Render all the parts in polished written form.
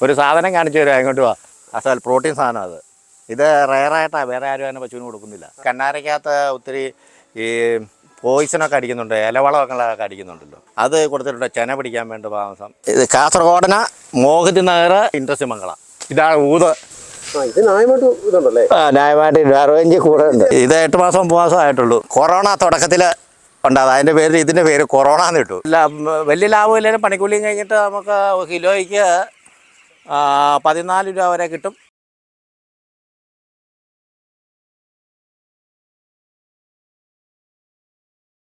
ഒരു സാധനം കാണിച്ചു തരുമോ? അങ്ങോട്ട് വാ. അസൽ പ്രോട്ടീൻ സാധനം അത്. ഇത് റയറായിട്ടാണ്, വേറെ ആരും അതിനെ പശുവിന് കൊടുക്കുന്നില്ല. കന്നാരയ്ക്കകത്ത് ഒത്തിരി ഈ പോയിസണൊക്കെ അടിക്കുന്നുണ്ട്, ഇലവളമൊക്കെ അടിക്കുന്നുണ്ടല്ലോ, അത് കൊടുത്തിട്ടുണ്ട് ചെന പിടിക്കാൻ വേണ്ടി മാംസം. ഇത് കാസർഗോഡന മോഹിത് നഗർ ഇൻട്രസ്റ്റ് മംഗള. ഇതാണ് ഊത്. ന്യായമായിട്ട് 60 കൂടെ ഉണ്ട്. ഇത് 8 മാസം 9 മാസം ആയിട്ടുള്ളൂ. കൊറോണ തുടക്കത്തിൽ ഉണ്ടാകും. അതിൻ്റെ പേരിൽ ഇതിൻ്റെ പേര് കൊറോണ എന്ന് കിട്ടും. വലിയ ലാഭമില്ലെങ്കിലും പണിക്കൂലിയും കഴിഞ്ഞിട്ട് നമുക്ക് കിലോയ്ക്ക് 14 രൂപ വരെ കിട്ടും.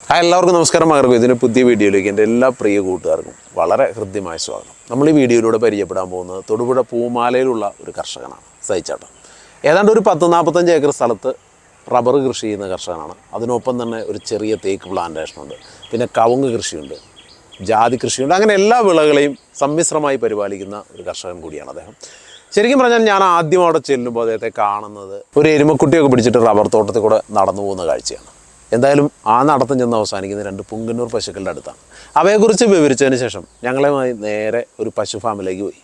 എല്ലാവർക്കും നമസ്കാരം. മകർക്കും ഇതിൻ്റെ പുതിയ വീഡിയോയിലേക്ക് എൻ്റെ എല്ലാ പ്രിയ കൂട്ടുകാർക്കും വളരെ ഹൃദ്യമായ സ്വാഗതം. നമ്മൾ ഈ വീഡിയോയിലൂടെ പരിചയപ്പെടാൻ പോകുന്നത് തൊടുപുഴ പൂമാലയിലുള്ള ഒരു കർഷകനാണ്, സഹിച്ചേട്ടൻ. ഏതാണ്ട് ഒരു 10-45 ഏക്കർ സ്ഥലത്ത് റബ്ബർ കൃഷി ചെയ്യുന്ന കർഷകനാണ്. അതിനൊപ്പം തന്നെ ഒരു ചെറിയ തേക്ക് പ്ലാന്റേഷനുണ്ട്, പിന്നെ കവുങ്ങ് കൃഷിയുണ്ട്, ജാതി കൃഷിയുണ്ട്. അങ്ങനെ എല്ലാ വിളകളെയും സമ്മിശ്രമായി പരിപാലിക്കുന്ന ഒരു കർഷകൻ കൂടിയാണ് അദ്ദേഹം. ശരിക്കും പറഞ്ഞാൽ ഞാൻ ആദ്യം അവിടെ ചെല്ലുമ്പോൾ അദ്ദേഹത്തെ കാണുന്നത് ഒരു എരുമക്കുട്ടിയൊക്കെ പിടിച്ചിട്ട് റബ്ബർ തോട്ടത്തിൽ കൂടെ നടന്നു പോകുന്ന കാഴ്ചയാണ്. എന്തായാലും ആ നടത്തം ചെന്ന് അവസാനിക്കുന്ന 2 പുങ്കന്നൂർ പശുക്കളുടെ അടുത്താണ്. അവയെക്കുറിച്ച് വിവരിച്ചതിന് ശേഷം ഞങ്ങളുമായി നേരെ ഒരു പശു ഫാമിലേക്ക് പോയി.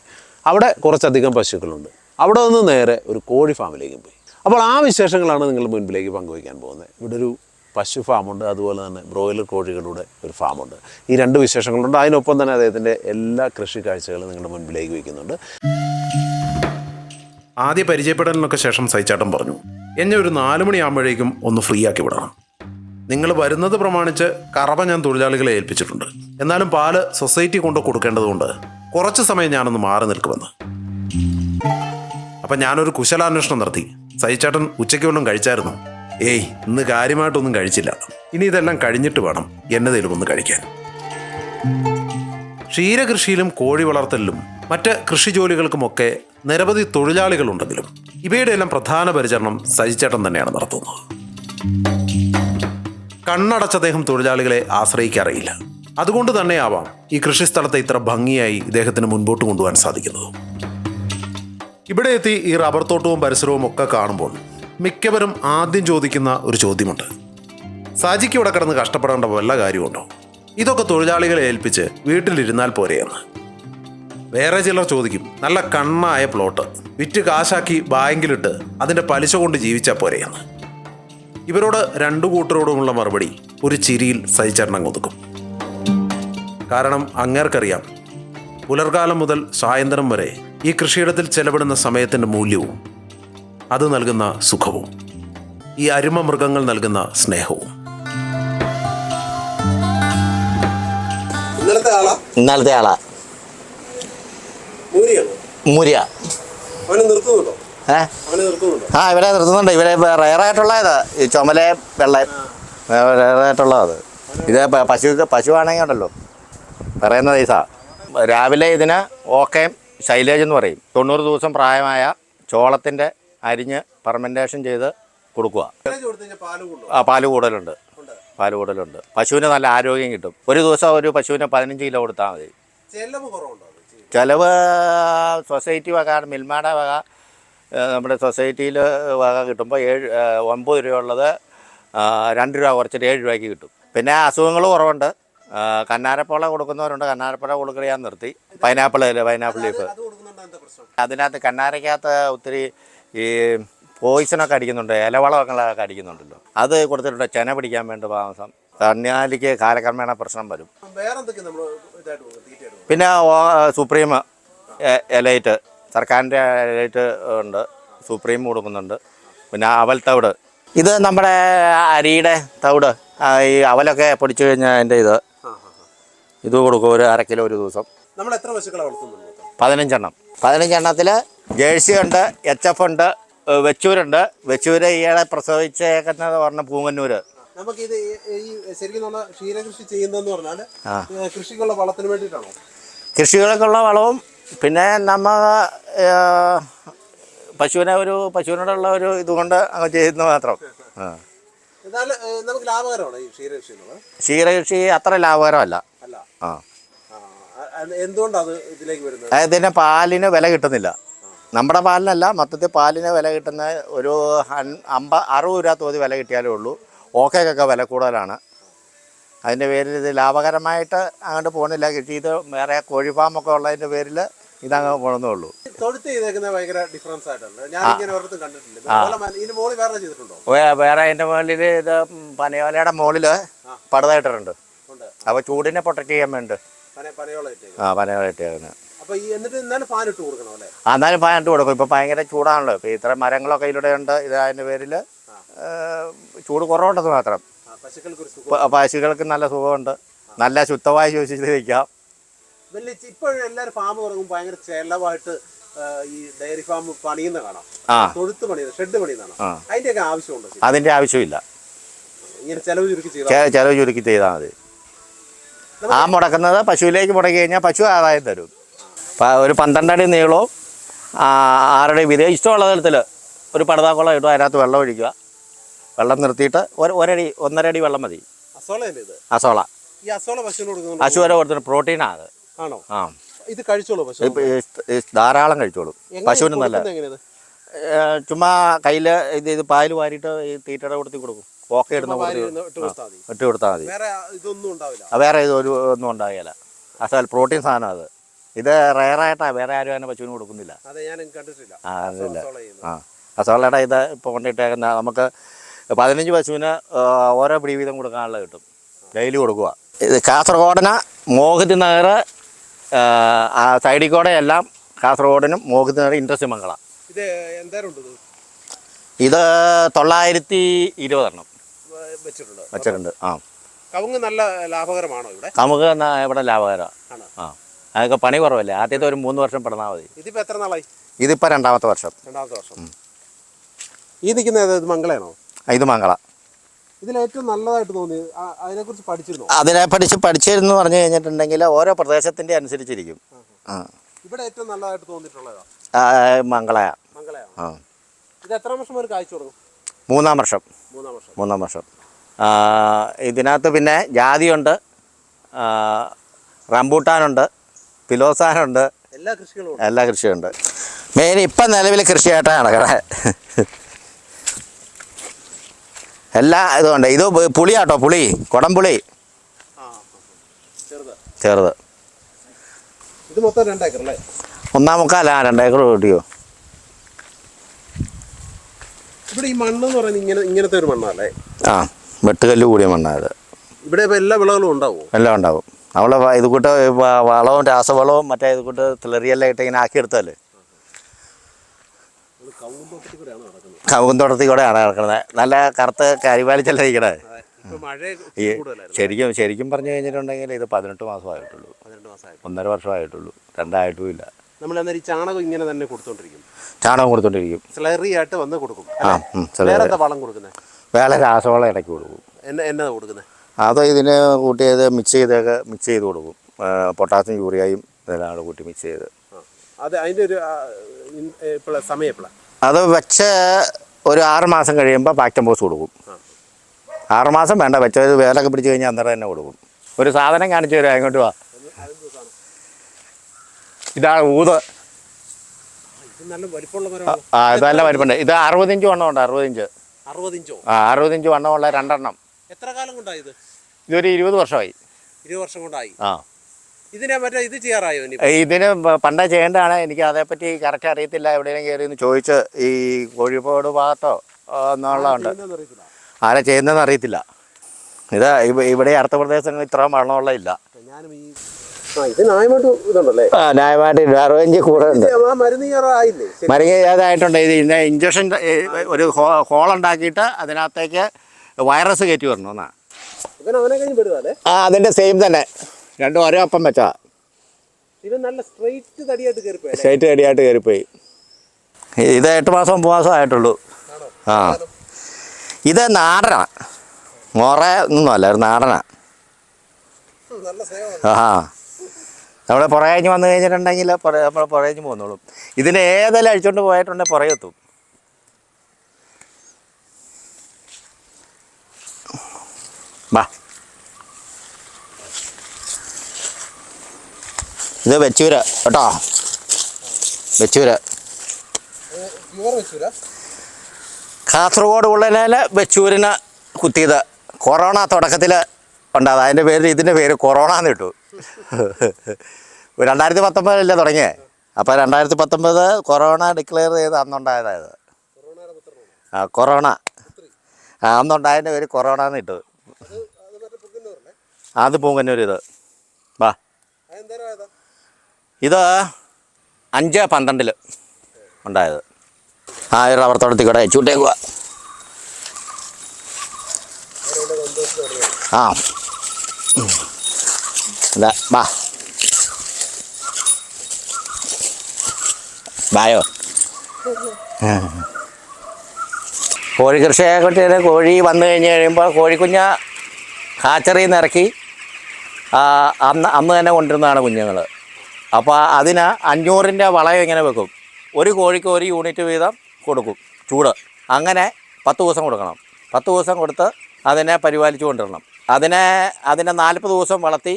അവിടെ കുറച്ചധികം പശുക്കളുണ്ട്. അവിടെ നിന്ന് നേരെ ഒരു കോഴി ഫാമിലേക്കും പോയി. അപ്പോൾ ആ വിശേഷങ്ങളാണ് നിങ്ങൾ മുൻപിലേക്ക് പങ്കുവയ്ക്കാൻ പോകുന്നത്. ഇവിടെ ഒരു പശു ഫാമുണ്ട്, അതുപോലെ തന്നെ ബ്രോയിലർ കോഴികളുടെ ഒരു ഫാമുണ്ട്. ഈ 2 വിശേഷങ്ങളുണ്ട്. അതിനൊപ്പം തന്നെ അദ്ദേഹത്തിൻ്റെ എല്ലാ കൃഷി കാഴ്ചകളും നിങ്ങളുടെ മുൻപിലേക്ക് വയ്ക്കുന്നുണ്ട്. ആദ്യ പരിചയപ്പെടലിനൊക്കെ ശേഷം സഹിച്ചാട്ടം പറഞ്ഞു, എന്നെ ഒരു 4 മണിയാകുമ്പോഴേക്കും ഒന്ന് ഫ്രീ ആക്കി വിടണം. നിങ്ങൾ വരുന്നത് പ്രമാണിച്ച് കറവ ഞാൻ തൊഴിലാളികളെ ഏൽപ്പിച്ചിട്ടുണ്ട്. എന്നാലും പാല് സൊസൈറ്റി കൊണ്ട് കൊടുക്കേണ്ടതുകൊണ്ട് കുറച്ച് സമയം ഞാനൊന്ന് മാറി നിൽക്കുമെന്ന്. അപ്പം ഞാനൊരു കുശലാന്വേഷണം നടത്തി. സഹിച്ചേട്ടൻ ഉച്ചയ്ക്ക് വല്ലതും കഴിച്ചായിരുന്നു? ഏയ്, ഇന്ന് കാര്യമായിട്ടൊന്നും കഴിച്ചില്ല. ഇനി ഇതെല്ലാം കഴിഞ്ഞിട്ട് വേണം എന്നതേലും ഒന്ന് കഴിക്കാൻ. ക്ഷീരകൃഷിയിലും കോഴി വളർത്തലിലും മറ്റ് കൃഷി ജോലികൾക്കുമൊക്കെ നിരവധി തൊഴിലാളികളുണ്ടെങ്കിലും ഇവയുടെ എല്ലാം പ്രധാന പരിചരണം സഹിച്ചേട്ടൻ തന്നെയാണ് നടത്തുന്നത്. കണ്ണടച്ച അദ്ദേഹം തൊഴിലാളികളെ ആശ്രയിക്കാറില്ല. അതുകൊണ്ട് തന്നെയാവാം ഈ കൃഷിസ്ഥലത്തെ ഇത്ര ഭംഗിയായി ഇദ്ദേഹത്തിന് മുൻപോട്ട് കൊണ്ടുപോകാൻ സാധിക്കുന്നത്. ഇവിടെ എത്തി ഈ റബ്ബർ തോട്ടവും പരിസരവും ഒക്കെ കാണുമ്പോൾ മിക്കവരും ആദ്യം ചോദിക്കുന്ന ഒരു ചോദ്യമുണ്ട്: സാജിക്ക് ഇവിടെ കിടന്ന് കഷ്ടപ്പെടേണ്ട വല്ല കാര്യമുണ്ടോ? ഇതൊക്കെ തൊഴിലാളികളെ ഏൽപ്പിച്ച് വീട്ടിലിരുന്നാൽ പോരെയെന്ന്. വേറെ ചിലർ ചോദിക്കും, നല്ല കണ്ണായ പ്ലോട്ട് വിറ്റ് കാശാക്കി ബാങ്കിലിട്ട് അതിൻ്റെ പലിശ കൊണ്ട് ജീവിച്ചാൽ പോരെയെന്ന്. ഇവരോട് 2 കൂട്ടരോടുമുള്ള മറുപടി ഒരു ചിരിയിൽ സഹിച്ചേട്ടൻ ഒതുക്കും. കാരണം അങ്ങേർക്കറിയാം, പുലർകാലം മുതൽ സായന്തനം വരെ ഈ കൃഷിയിടത്തിൽ ചെലവിടുന്ന സമയത്തിൻ്റെ മൂല്യവും അത് നൽകുന്ന സുഖവും ഈ അരുമ മൃഗങ്ങൾ നൽകുന്ന സ്നേഹവും. ഇന്നലത്തെ ആളാ മൂര്യ. ഇവിടെ നിർത്തുന്നുണ്ട്. ഇവിടെ റയറായിട്ടുള്ളത് ഈ ചുമല വെള്ള റയറായിട്ടുള്ളത്. ഇത് പശുവാണെങ്കിൽ ഉണ്ടല്ലോ പറയുന്ന ദിവസമാണ്. രാവിലെ ഇതിന് ഓക്കയും ശൈലേജ് എന്ന് പറയും. 90 ദിവസം പ്രായമായ ചോളത്തിൻ്റെ അരിഞ്ഞ് ഫെർമെൻറ്റേഷൻ ചെയ്ത് കൊടുക്കുക. പാല് കൂടുതലുണ്ട്. പശുവിന് നല്ല ആരോഗ്യം കിട്ടും. ഒരു ദിവസം ഒരു പശുവിന് 15 കിലോ കൊടുത്താൽ മതി. ചിലവ് സൊസൈറ്റി വക, മിൽമയുടെ വക, നമ്മുടെ സൊസൈറ്റിയിൽ വക കിട്ടുമ്പോൾ 9 രൂപ ഉള്ളത് 2 രൂപ കുറച്ചിട്ട് 7 രൂപയ്ക്ക് കിട്ടും. പിന്നെ അസുഖങ്ങൾ കുറവുണ്ട്. കന്നാരപ്പഴ കൊടുക്കുന്നവരുണ്ട്. കന്നാരപ്പഴ കൊടുക്കൽ ഞാൻ നിർത്തി. Pineapple leaf. അതിനകത്ത് കന്നാരയ്ക്കകത്ത് ഒത്തിരി ഈ പോയിസണൊക്കെ അടിക്കുന്നുണ്ട്, ഇലവളമൊക്കെ അടിക്കുന്നുണ്ടല്ലോ, അത് കൊടുത്തിട്ടുണ്ട് ചെന പിടിക്കാൻ വേണ്ടി മാംസം. കന്നാലിക്ക് കാലക്രമേണ പ്രശ്നം വരും. പിന്നെ സുപ്രീം എലൈറ്റ്, സർക്കാരിൻ്റെ എലൈറ്റ് ഉണ്ട്, സുപ്രീം കൊടുക്കുന്നുണ്ട്. പിന്നെ അവൽ തവിട്, ഇത് നമ്മുടെ അരിയുടെ തവിട്, ഈ അവലൊക്കെ പൊടിച്ചു കഴിഞ്ഞാൽ അതിൻ്റെ ഇത് കൊടുക്കും. ഒരു 1/2 കിലോ ഒരു ദിവസം. 15 എണ്ണം. 15 എണ്ണത്തിൽ ജേഴ്സി ഉണ്ട്, HF ഉണ്ട്, വെച്ചൂരുണ്ട്. വെച്ചൂര് ഈയിടെ പ്രസവിച്ചേക്കുന്നത് പറഞ്ഞ പൂങ്ങന്നൂര്. നമുക്കിത് ഈ ശരിക്കും ക്ഷീരകൃഷി ചെയ്യുന്നതെന്ന് പറഞ്ഞാൽ കൃഷിക്കുള്ള വളത്തിന് വേണ്ടിയിട്ടാണോ? കൃഷികൾക്കുള്ള വളവും പിന്നെ നമ്മൾ പശുവിനോടുള്ള ഒരു ഇതുകൊണ്ട് അങ്ങ് ചെയ്യുന്ന മാത്രം. നമുക്ക് ലാഭകരമാണ് ഈ ക്ഷീരകൃഷി. അത്ര ലാഭകരമല്ല. എന്തുകൊണ്ടാണ് ഇതിലേക്ക് വരുന്നത്? ഇതിന് പാലിന് വില കിട്ടുന്നില്ല. നമ്മുടെ പാലിനല്ല, മൊത്തത്തിൽ പാലിന് വില കിട്ടുന്ന ഒരു 50-60 രൂപ തോതി വില കിട്ടിയാലേ ഉള്ളൂ. ഓക്കയ്ക്കൊക്കെ വില കൂടുതലാണ്. അതിൻ്റെ പേരിൽ ഇത് ലാഭകരമായിട്ട് അങ്ങോട്ട് പോകുന്നില്ല. കൃഷി ഇത് വേറെ കോഴി ഫാമൊക്കെ ഉള്ളതിൻ്റെ പേരിൽ ഇതങ്ങ് പോകണമെന്നേ ഉള്ളൂ. തൊഴുത്ത് ചെയ്തേക്കുന്ന ഭയങ്കര ഡിഫറൻസ് ആയിട്ടുണ്ട്. ഞാൻ ഇങ്ങനെ ഒരിടത്തും കണ്ടിട്ടില്ല. ഇതിന് മുകളിൽ വേറെ ചെയ്തിട്ടുണ്ടോ? വേറെ അതിൻ്റെ മുകളിൽ ഇത് പനയോലയുടെ മുകളിൽ പടുതായിട്ടുണ്ട്. അപ്പോൾ ചൂടിനെ പ്രൊട്ടക്ട് ചെയ്യാൻ വേണ്ടി പനയോല ഇട്ടേക്കുന്നത്. എന്നാലും ഫാൻ ഇട്ട് കൊടുക്കും. ഇപ്പോൾ ഭയങ്കര ചൂടാണല്ലോ. ഇപ്പോൾ ഇത്ര മരങ്ങളൊക്കെ ഇതിലൂടെ ഉണ്ട്. ഇത് അതിൻ്റെ പേരിൽ ചൂട് കുറവുണ്ടെന്ന് മാത്രം. പശുക്കൾക്ക് നല്ല സുഖമുണ്ട്. നല്ല ശുദ്ധമായി ശ്വസിച്ച് വയ്ക്കാം. ഇപ്പോഴും എല്ലാവരും ഫാം തുടങ്ങും ഭയങ്കര ചെലവായിട്ട് ഈ ഡയറി ഫാം പണിയുന്ന കാണാം. തൊഴുത്ത് പണിയുന്ന ഷെഡ് പണിയുന്നതാണ്. അതിൻ്റെയൊക്കെ ആവശ്യമുണ്ടോ? അതിൻ്റെ ആവശ്യമില്ല. ഇങ്ങനെ ചെലവ് ചുരുക്കി ചെയ്താൽ മതി. ആ മുടക്കുന്നത് പശുവിലേക്ക് മുടക്കി കഴിഞ്ഞാൽ പശു ആദായം തരും. ഒരു 12 അടി നീളവും 6 അടി വീതി ഇഷ്ടമുള്ള തരത്തിൽ ഒരു പടുതാക്കുളം ഇടുക. അതിനകത്ത് വെള്ളം ഒഴിക്കുക. വെള്ളം നിർത്തിയിട്ട് 1.5 അടി വെള്ളം മതി. അസോള പശു വരെ കൊടുത്തിട്ട് പ്രോട്ടീനാണ് അത്. ആണോ? ആ, ഇത് കഴിച്ചോളൂ. ധാരാളം കഴിച്ചോളൂ. പശുവിന് നല്ല. ചുമ്മാ കയ്യിൽ ഇത് പാല് വാരിയിട്ട് ഈ തീറ്റയുടെ കൊടുത്തി കൊടുക്കും. ഓക്കെ ഇട്ട് കൊടുത്താൽ മതി. വേറെ ഒന്നും ഉണ്ടാകില്ല. അസൽ പ്രോട്ടീൻ സാധനം അത്. ഇത് റയറായിട്ടാണ്. വേറെ ആരും അതിനെ പശുവിന് കൊടുക്കുന്നില്ല. അതില്ല. അസോളയുടെ ഇത് ഇപ്പോൾ കൊണ്ടിട്ടേക്കുന്ന നമുക്ക് 15 പശുവിന് ഓരോ പിടി വീതം കൊടുക്കാനുള്ള കിട്ടും. ഡെയിലി കൊടുക്കുക. ഇത് കാസർഗോഡിന് മോഹിത് നഗർ സൈഡിൽ കൂടെ എല്ലാം കാസർഗോഡിനും മോഹിത് നഗർ ഇൻട്രസ്റ്റ് മംഗള. ഇത് 920 വെച്ചിട്ടുണ്ട്. ആ, കവുങ്ങ് നല്ല ലാഭകരമാണോ ഇവിടെ? കവുങ്ങ് ഇവിടെ ലാഭകരമാണ്. ആ, അതൊക്കെ പണി കുറവല്ലേ. ആദ്യത്തെ ഒരു 3 വർഷം പെടുന്നാൽ മതി. ഇതിപ്പോൾ എത്ര നാളായി? ഇതിപ്പോൾ രണ്ടാമത്തെ വർഷം. ഈ നിൽക്കുന്നത് മംഗളയാണോ? ഇത് മംഗള. ഇതിലേറ്റവും നല്ലതായിട്ട് തോന്നി അതിനെക്കുറിച്ച് പഠിച്ചിരുന്നു? പഠിച്ചിരുന്നു പറഞ്ഞു കഴിഞ്ഞിട്ടുണ്ടെങ്കിൽ ഓരോ പ്രദേശത്തിൻ്റെ അനുസരിച്ചിരിക്കും. ഇവിടെ ഏറ്റവും നല്ലതായിട്ട് തോന്നിയിട്ടുള്ളതാ മംഗളയാണ്. ആ, ഇത് എത്ര വർഷം വരെ കായ്ച്ചു തുടങ്ങും? മൂന്നാം വർഷം. ഇതിനകത്ത് പിന്നെ ജാതിയുണ്ട്, റംബൂട്ടാനുണ്ട്, പിലോസാനുണ്ട്, എല്ലാ കൃഷിയുണ്ട്. മെയിൻ ഇപ്പം നിലവിൽ കൃഷിയായിട്ടാണ് നടക്കണേ. എല്ലാ ഇതുണ്ട്. ഇത് പുളിയാട്ടോ, പുളി, കുടംപുളി ചെറുത്. ഇത് മൊത്തം 2 ഏക്കർ അല്ലേ? 1.25 2 ഏക്കർ കിട്ടിയോ? ഇവിടെ ഈ മണ്ണെന്ന് പറയുന്നത് ഇങ്ങനത്തെ ഒരു മണ്ണല്ലേ? ആ, വെട്ടുകല്ല് കൂടിയ മണ്ണായത്. ഇവിടെ ഇപ്പോൾ എല്ലാ വിളകളും ഉണ്ടാവും? എല്ലാം ഉണ്ടാവും. നമ്മൾ ഇത് കൂട്ട് വളവും രാസവളവും മറ്റേ ഇത് കൂട്ട് തിളറിയെല്ലാം ഇട്ട് ഇങ്ങനെ ആക്കിയെടുത്തല്ലേ. കവുന്തോട്ടത്തിൽ കൂടെയാണ് നടക്കുന്നത്. നല്ല കറുത്ത് കരിവാലിച്ചല്ല ഇരിക്കണേ. ശരിക്കും പറഞ്ഞു കഴിഞ്ഞിട്ടുണ്ടെങ്കിൽ ഇത് 18 മാസമായിട്ടുള്ളൂ. 1.5 വർഷമായിട്ടുള്ളൂ. 2 ആയിട്ടുമില്ല. നമ്മൾ ചാണകം ഇങ്ങനെ തന്നെ കൊടുത്തോണ്ടിരിക്കും. ചാണകം കൊടുത്തോണ്ടിരിക്കും. സ്ലറി ആയിട്ട് വന്ന് കൊടുക്കും. വളം കൊടുക്കുന്നത് വേറെ രാസവളം ഇടയ്ക്ക് കൊടുക്കും. എന്നതാ കൊടുക്കുന്നത്? അത് ഇതിന് കൂട്ടിയത് മിക്സ് ചെയ്ത് കൊടുക്കും. പൊട്ടാസ്യം യൂറിയയും ഇതെല്ലാം കൂട്ടി മിക്സ് ചെയ്ത്. അത് അതിൻ്റെ ഒരു സമയം അത് വെച്ച് ഒരു 6 മാസം കഴിയുമ്പോൾ ബാക്ടംബോസ് കൊടുക്കും. 6 മാസം വേണ്ട, വെച്ചത് വേലൊക്കെ പിടിച്ച് കഴിഞ്ഞാൽ അന്നേരം തന്നെ കൊടുക്കും. ഒരു സാധനം കാണിച്ചു തരാം. അങ്ങോട്ട് വാ. ഇതാണ് ഊത്. ഇത് നല്ല വലിപ്പമുണ്ട്. ഇത് 60 ഇഞ്ച് വണ്ണമുണ്ട്. 60 ഇഞ്ച് വണ്ണമുള്ള 2 എണ്ണം. എത്ര കാലം കൊണ്ടായി ഇത്? ഇതൊരു 20 വർഷമായി. 20 വർഷം കൊണ്ടായി. ആ, ഇതിനെ മറ്റേ ഇത് ചെയ്യാറായോ? ഇതിന് പണ്ടേ ചെയ്യേണ്ടതാണ്. എനിക്ക് അതേപ്പറ്റി കറക്റ്റ് അറിയത്തില്ല. എവിടെയെങ്കിലും കയറി ഒന്ന് ചോദിച്ച് ഈ കോഴിക്കോട് ഭാഗത്തോ എന്നുള്ളതുണ്ട്. ആരാ ചെയ്യുന്നതെന്ന് അറിയത്തില്ല. ഇത് ഇവിടെ അടുത്ത പ്രദേശങ്ങളിൽ ഇത്ര വെള്ളമുള്ള ഇല്ല. ന്യായമായിട്ട് 60 ഇഞ്ച് കൂടെ ഉണ്ട്. മരുന്ന് ഏതായിട്ടുണ്ട്. ഇത് ഇതിൻ്റെ ഇഞ്ചക്ഷൻ ഒരു ഹോളുണ്ടാക്കിയിട്ട് അതിനകത്തേക്ക് വൈറസ് കയറ്റി വരണമെന്നാ. അതിൻ്റെ സെയിം തന്നെ. രണ്ടും ഒരേ ഒപ്പം വെച്ചാ. സ്ട്രൈറ്റ് തടിയായിട്ട് കയറിപ്പോയി. ഇത് 8 മാസം 9 മാസം ആയിട്ടുള്ളൂ. ആ, ഇത് നാടനാ. മോറ ഒന്നുമല്ല, ഒരു നാടനാ. ആ, നമ്മുടെ പുറകഴിഞ്ഞ് വന്നു കഴിഞ്ഞിട്ടുണ്ടെങ്കിൽ നമ്മൾ പുറകഴിഞ്ഞ് പോന്നോളും. ഇതിന് ഏതെല്ലാം അഴിച്ചുകൊണ്ട് പോയിട്ടുണ്ടെങ്കിൽ പുറകെത്തും. വാ, ഇത് വെച്ചൂര കേട്ടോ. വെച്ചൂര കാസർഗോഡ് ഉള്ളതിനാൽ വെച്ചൂരിന് കുത്തിയത്. കൊറോണ തുടക്കത്തിൽ ഉണ്ടാകും. അതിൻ്റെ പേരിൽ ഇതിൻ്റെ പേര് കൊറോണ എന്ന് ഇട്ടു. 2019 തുടങ്ങിയേ. അപ്പോൾ 2019 കൊറോണ ഡിക്ലെയർ ചെയ്ത് അന്നുണ്ടായതായത്. കൊറോണ അന്നുണ്ടായതിൻ്റെ പേര് കൊറോണ എന്ന് ഇട്ടത്. അത് പൂങ്കന്നൂർ. ഇത് വാ, ഇത് 5/12 ഉണ്ടായത്. ഈ റബ്ബർ തോട്ടത്തിൽ കൂടെ ചൂട്ടേക്കുക. ഇതാ വാ ബായോ. കോഴി കൃഷിയെ കുറിച്ച് കോഴി വന്നു കഴിഞ്ഞ് കഴിയുമ്പോൾ കോഴിക്കുഞ്ഞ് ഹാച്ചറിയിൽ നിന്ന് ഇറക്കി അന്ന് തന്നെ കൊണ്ടിരുന്നതാണ് കുഞ്ഞുങ്ങൾ. അപ്പോൾ അതിന് 500-ൻ്റെ വളയം ഇങ്ങനെ വെക്കും. ഒരു കോഴിക്ക് 1 യൂണിറ്റ് വീതം കൊടുക്കും ചൂട്. അങ്ങനെ 10 ദിവസം കൊടുക്കണം. 10 ദിവസം കൊടുത്ത് അതിനെ പരിപാലിച്ചു കൊണ്ടിരണം. അതിനെ 40 ദിവസം വളർത്തി,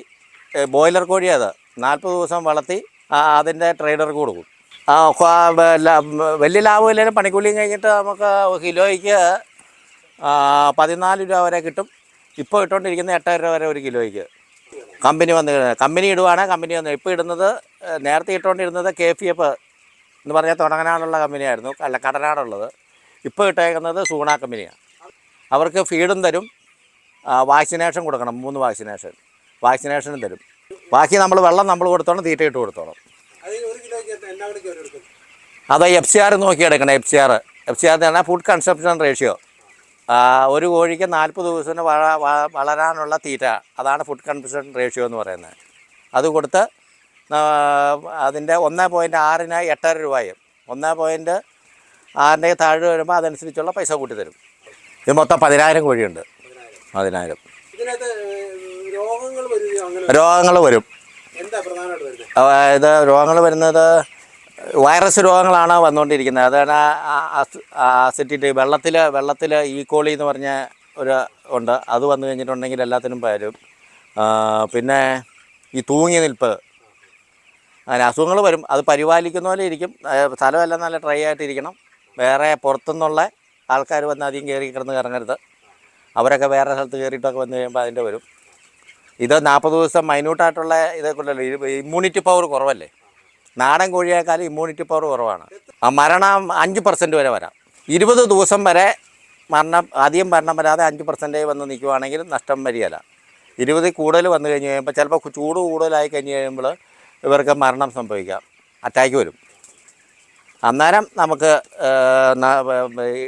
ബോയിലർ കോഴി അത് 40 ദിവസം വളർത്തി അതിൻ്റെ ട്രേഡർക്ക് കൊടുക്കും. വലിയ ലാഭമില്ലെങ്കിലും പണിക്കൂലിയും കഴിഞ്ഞിട്ട് നമുക്ക് കിലോയ്ക്ക് 14 രൂപ വരെ കിട്ടും. ഇപ്പോൾ ഇട്ടുകൊണ്ടിരിക്കുന്ന 8 രൂപ വരെ ഒരു കിലോയ്ക്ക്. കമ്പനി ഇടുവാണ്. കമ്പനി വന്ന് ഇപ്പോൾ ഇടുന്നത്, നേരത്തെ ഇട്ടുകൊണ്ടിരുന്നത് KFF എന്ന് പറഞ്ഞാൽ തുടങ്ങനാടുള്ള കമ്പനിയായിരുന്നു, അല്ല കടനാടുള്ളത്. ഇപ്പോൾ ഇട്ടേക്കുന്നത് സൂണ കമ്പനിയാണ്. അവർക്ക് ഫീഡും തരും, വാക്സിനേഷൻ കൊടുക്കണം, 3 വാക്സിനേഷനും തരും. ബാക്കി വെള്ളം നമ്മൾ കൊടുത്തോണം, തീറ്റ ഇട്ട് കൊടുത്തോണം. അത് FCR നോക്കി എടുക്കണം. FCR എന്ന് പറഞ്ഞാൽ ഫുഡ് കൺസപ്ഷൻ റേഷ്യോ. ഒരു കോഴിക്ക് 40 ദിവസത്തിന് വളരാനുള്ള തീറ്റ, അതാണ് ഫുഡ് കൺസപ്ഷൻ റേഷ്യോ എന്ന് പറയുന്നത്. അത് കൊടുത്ത് അതിൻ്റെ 1.6-ന് 8 രൂപയും 1.6-ൻ്റെ താഴെ വരുമ്പോൾ അതനുസരിച്ചുള്ള പൈസ കൂട്ടി തരും. ഇത് മൊത്തം 10,000 കോഴിയുണ്ട്. 10,000 രോഗങ്ങൾ വരും. ഇത് രോഗങ്ങൾ വരുന്നത് വൈറസ് രോഗങ്ങളാണ് വന്നുകൊണ്ടിരിക്കുന്നത്. അതാണ് അസിഡിറ്റി. വെള്ളത്തിൽ ഈക്കോളി എന്ന് പറഞ്ഞ ഒരു ഉണ്ട്. അത് വന്നു കഴിഞ്ഞിട്ടുണ്ടെങ്കിൽ എല്ലാത്തിനും വരും. പിന്നെ ഈ തൂങ്ങി നിൽപ്പ്, അങ്ങനെ അസുഖങ്ങൾ വരും. അത് പരിപാലിക്കുന്ന പോലെ ഇരിക്കും. സ്ഥലമെല്ലാം നല്ല ഡ്രൈ ആയിട്ടിരിക്കണം. വേറെ പുറത്തുനിന്നുള്ള ആൾക്കാർ വന്ന് അധികം കയറി കിടന്ന് കറങ്ങരുത്. അവരൊക്കെ വേറെ സ്ഥലത്ത് കയറിയിട്ടൊക്കെ വന്നു കഴിയുമ്പോൾ അതിൻ്റെ വരും. ഇത് 40 ദിവസം മൈന്യൂട്ടായിട്ടുള്ള ഇതൊക്കെയുള്ളല്ലോ. ഇമ്മ്യൂണിറ്റി പവർ കുറവല്ലേ. നാടൻ കോഴിയേക്കാളും ഇമ്മ്യൂണിറ്റി പവർ കുറവാണ്. മരണം 5% വരെ വരാം. 20 ദിവസം വരെ അധികം മരണം വരാതെ 5% വന്ന് നിൽക്കുവാണെങ്കിൽ നഷ്ടം വരികയില്ല. 20 കൂടുതൽ വന്നു കഴിഞ്ഞ് കഴിയുമ്പോൾ ചിലപ്പോൾ ചൂട് കൂടുതലായി കഴിഞ്ഞ് കഴിയുമ്പോൾ ഇവർക്ക് മരണം സംഭവിക്കാം, അറ്റാക്ക് വരും. അന്നേരം നമുക്ക്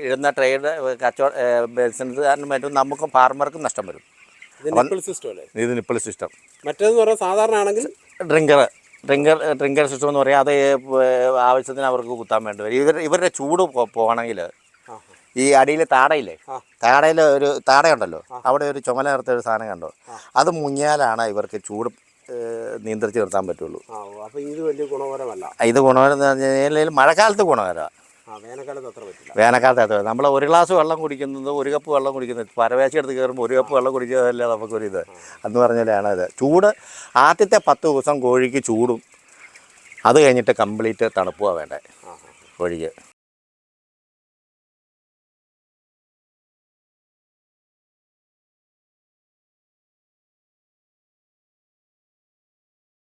ഇടുന്ന ട്രേഡ് ബിസിനസ്സുകാരനും മറ്റും നമുക്കും ഫാർമർക്കും നഷ്ടം വരും. ഇത് നിപ്പിൾ സിസ്റ്റം. മറ്റേതെന്ന് പറഞ്ഞാൽ സാധാരണ ആണെങ്കിൽ ഡ്രിങ്കർ സിസ്റ്റം എന്ന് പറയാം. അത് ആവശ്യത്തിന് അവർക്ക് കുത്താൻ വേണ്ടി വരും. ഇവരുടെ ചൂട് പോകണമെങ്കിൽ ഈ അടിയിൽ താടയില്ലേ, താടയിൽ ഒരു താടയുണ്ടല്ലോ, അവിടെ ഒരു ചുമല നിർത്തിയ ഒരു സാധനം കണ്ടോ, അത് മുങ്ങിയാലാണ് ഇവർക്ക് ചൂട് നിയന്ത്രിച്ച് നിർത്താൻ പറ്റുള്ളൂ. അപ്പോൾ ഇത് വലിയ ഗുണകരമല്ല. ഇത് ഗുണകരം എന്ന് പറഞ്ഞു കഴിഞ്ഞാൽ മഴക്കാലത്ത് ഗുണകരമാണ്. വേനൽക്കാലത്ത് അത്ര പറ്റില്ല. വേനൽക്കാലത്ത് നമ്മൾ 1 ഗ്ലാസ് വെള്ളം കുടിക്കുന്നത്, 1 കപ്പ് വെള്ളം കുടിക്കുന്നത്, പരവേശി എടുത്ത് കയറുമ്പോൾ 1 കപ്പ് വെള്ളം കുടിക്കുന്നതല്ലേ നമുക്കൊരിത് എന്ന് പറഞ്ഞാലാണ് ഇത്. ചൂട് ആദ്യത്തെ 10 ദിവസം കോഴിക്ക് ചൂടും, അത് കഴിഞ്ഞിട്ട് കംപ്ലീറ്റ് തണുപ്പുമാണ് വേണ്ടത് കോഴിക്ക്.